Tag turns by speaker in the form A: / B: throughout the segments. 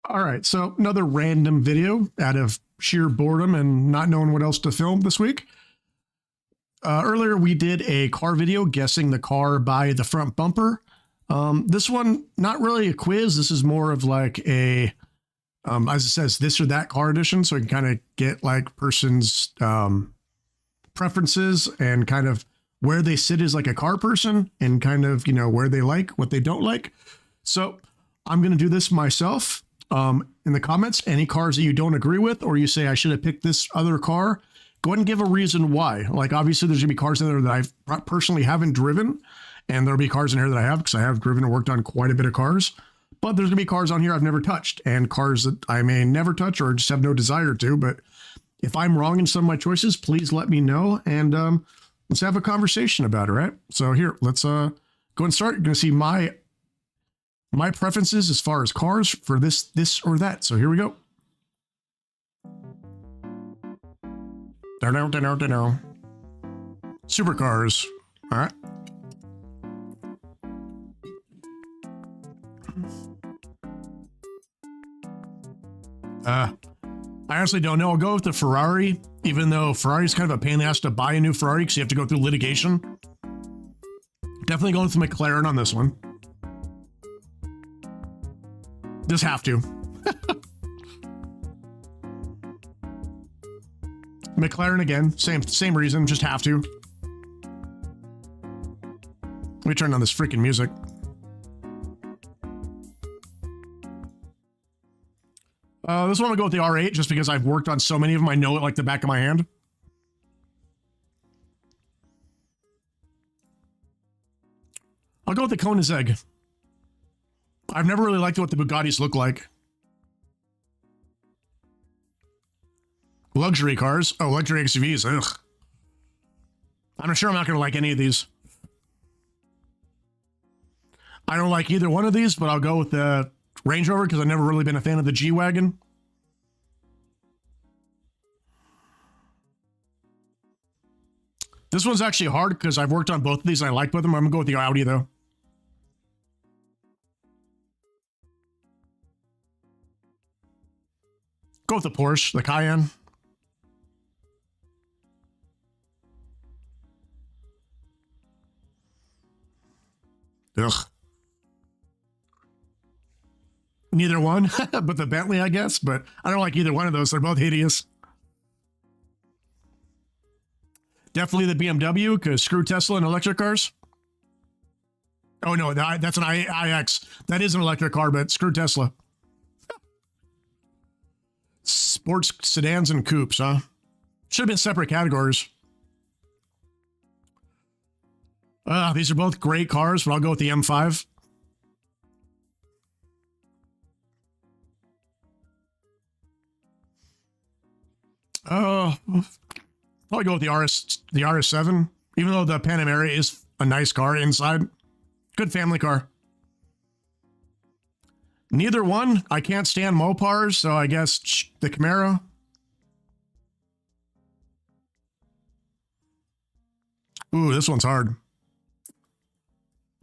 A: All right, so another random video out of sheer boredom and not knowing what else to film this week. Earlier, we did a car video guessing the car by the front bumper. This one, not really a quiz. This is more of like a, as it says, this or that car edition. So you can kind of get like person's preferences and kind of where they sit as like a car person and kind of, where they like, what they don't like. So I'm going to do this myself. In the comments, any cars that you don't agree with, or you say I should have picked this other car, go ahead and give a reason why. Like, obviously, there's gonna be cars in there that I personally haven't driven, and there'll be cars in here that I have because I have driven and worked on quite a bit of cars. But there's gonna be cars on here I've never touched, and cars that I may never touch or just have no desire to. But if I'm wrong in some of my choices, please let me know, and let's have a conversation about it. Right? So here, let's go and start. You're gonna see my preferences as far as cars for this or that. So here we go. Supercars. All right. I honestly don't know. I'll go with the Ferrari, even though Ferrari's kind of a pain in the ass to buy a new Ferrari because you have to go through litigation. Definitely going with the McLaren on this one. Just have to. McLaren again, same reason, just have to. Let me turn on this freaking music. This one I'll go with the R8 just because I've worked on so many of them, I know it like the back of my hand. I'll go with the Koenigsegg. I've never really liked what the Bugattis look like. Luxury cars. Oh, luxury XUVs. Ugh. I'm sure I'm not going to like any of these. I don't like either one of these, but I'll go with the Range Rover because I've never really been a fan of the G-Wagon. This one's actually hard because I've worked on both of these and I like both of them. I'm going to go with the Audi, though. Go with the Porsche, the Cayenne. Ugh. Neither one, but the Bentley, I guess. But I don't like either one of those. They're both hideous. Definitely the BMW, because screw Tesla and electric cars. Oh, no, that's an iX. That is an electric car, but screw Tesla. Sports sedans and coupes, huh? Should have been separate categories. These are both great cars, but I'll go with the M5. Probably go with the RS7, even though the Panamera is a nice car inside. Good family car. Neither one. I can't stand Mopars, so I guess the Camaro. Ooh, this one's hard.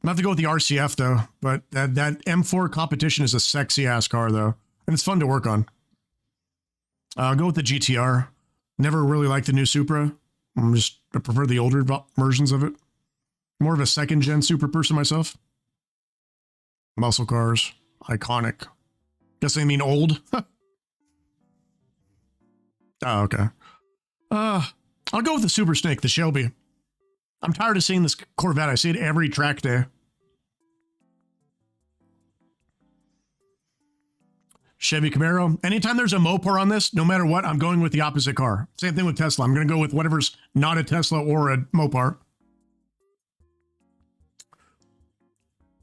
A: I'm gonna have to go with the RCF, though. But that M4 Competition is a sexy-ass car, though. And it's fun to work on. I'll go with the GTR. Never really liked the new Supra. I prefer the older versions of it. More of a second-gen Supra person myself. Muscle cars. Iconic. Guess they mean old. Oh, okay. I'll go with the Super Snake, the Shelby. I'm tired of seeing this Corvette. I see it every track day. Chevy Camaro. Anytime there's a Mopar on this, no matter what, I'm going with the opposite car. Same thing with Tesla. I'm going to go with whatever's not a Tesla or a Mopar.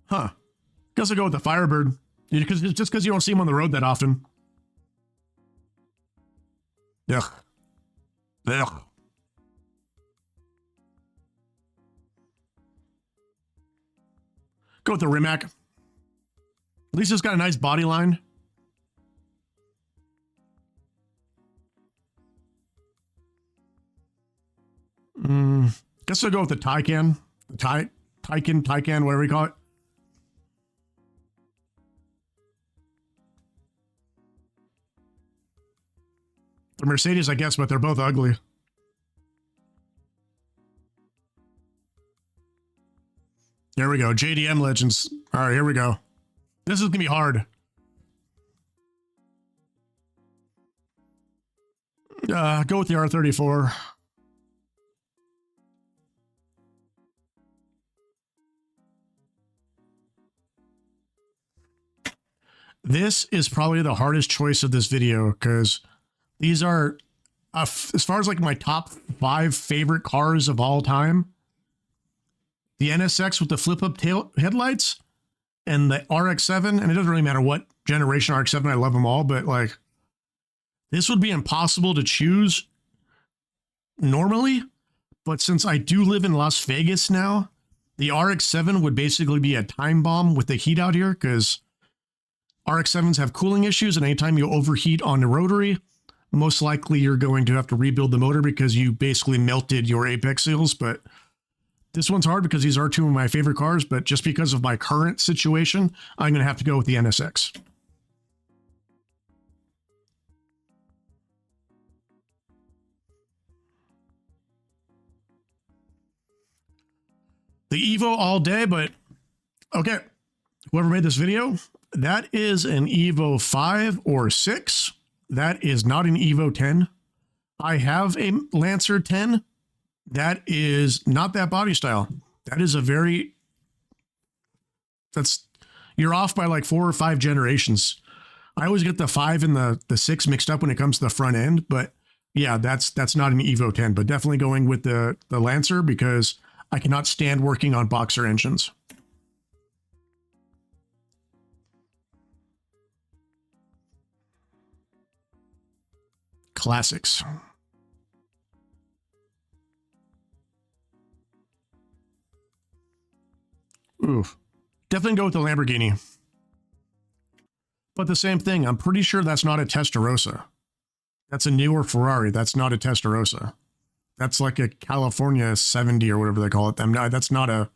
A: Huh. Guess I'll go with the Firebird. Just because you don't see them on the road that often. Ugh. Ugh. Go with the Rimac. At least it's got a nice body line. Guess I'll go with the Taycan. Taycan, whatever you call it. The Mercedes, I guess, but they're both ugly. There we go. JDM Legends. All right, here we go. This is going to be hard. Go with the R34. This is probably the hardest choice of this video because these are, as far as like my top 5 favorite cars of all time, the NSX with the flip-up tail headlights and the RX-7, and it doesn't really matter what generation RX-7, I love them all, but like, this would be impossible to choose normally, but since I do live in Las Vegas now, the RX-7 would basically be a time bomb with the heat out here because RX-7s have cooling issues, and anytime you overheat on the rotary, most likely you're going to have to rebuild the motor because you basically melted your apex seals. But this one's hard because these are 2 of my favorite cars, but just because of my current situation, I'm going to have to go with the NSX. The Evo all day, but okay. Whoever made this video, that is an Evo 5 or 6. That is not an Evo 10. I have a Lancer 10. That is not that body style. That is a very, you're off by like 4 or 5 generations. I always get the 5 and the 6 mixed up when it comes to the front end, but yeah, that's not an Evo 10, but definitely going with the Lancer because I cannot stand working on boxer engines. Classics. Oof. Definitely go with the Lamborghini. But the same thing, I'm pretty sure that's not a Testarossa. That's a newer Ferrari. That's not a Testarossa. That's like a California 70 or whatever they call it. That's not a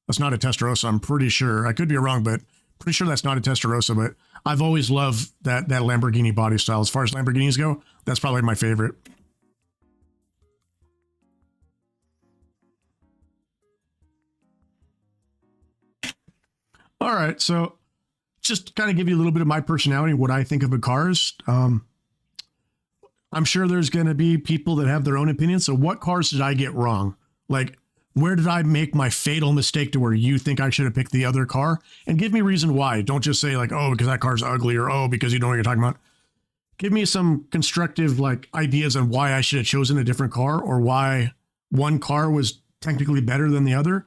A: Testarossa. I'm pretty sure. I could be wrong, but pretty sure that's not a Testarossa. But I've always loved that Lamborghini body style. As far as Lamborghinis go, that's probably my favorite. All right, so just to kind of give you a little bit of my personality, what I think of the cars. I'm sure there's going to be people that have their own opinions. So what cars did I get wrong? Like, where did I make my fatal mistake to where you think I should have picked the other car? And give me reason why. Don't just say like, oh, because that car's ugly, or oh, because you know what you're talking about. Give me some constructive like ideas on why I should have chosen a different car or why one car was technically better than the other.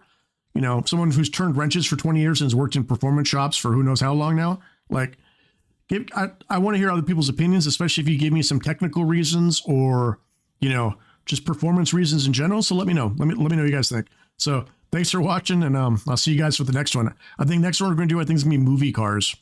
A: You know, someone who's turned wrenches for 20 years and has worked in performance shops for who knows how long now. Like, I want to hear other people's opinions, especially if you give me some technical reasons or, you know, just performance reasons in general. So let me know. Let me know what you guys think. So thanks for watching, and I'll see you guys for the next one. I think next one we're going to do, I think, is going to be movie cars.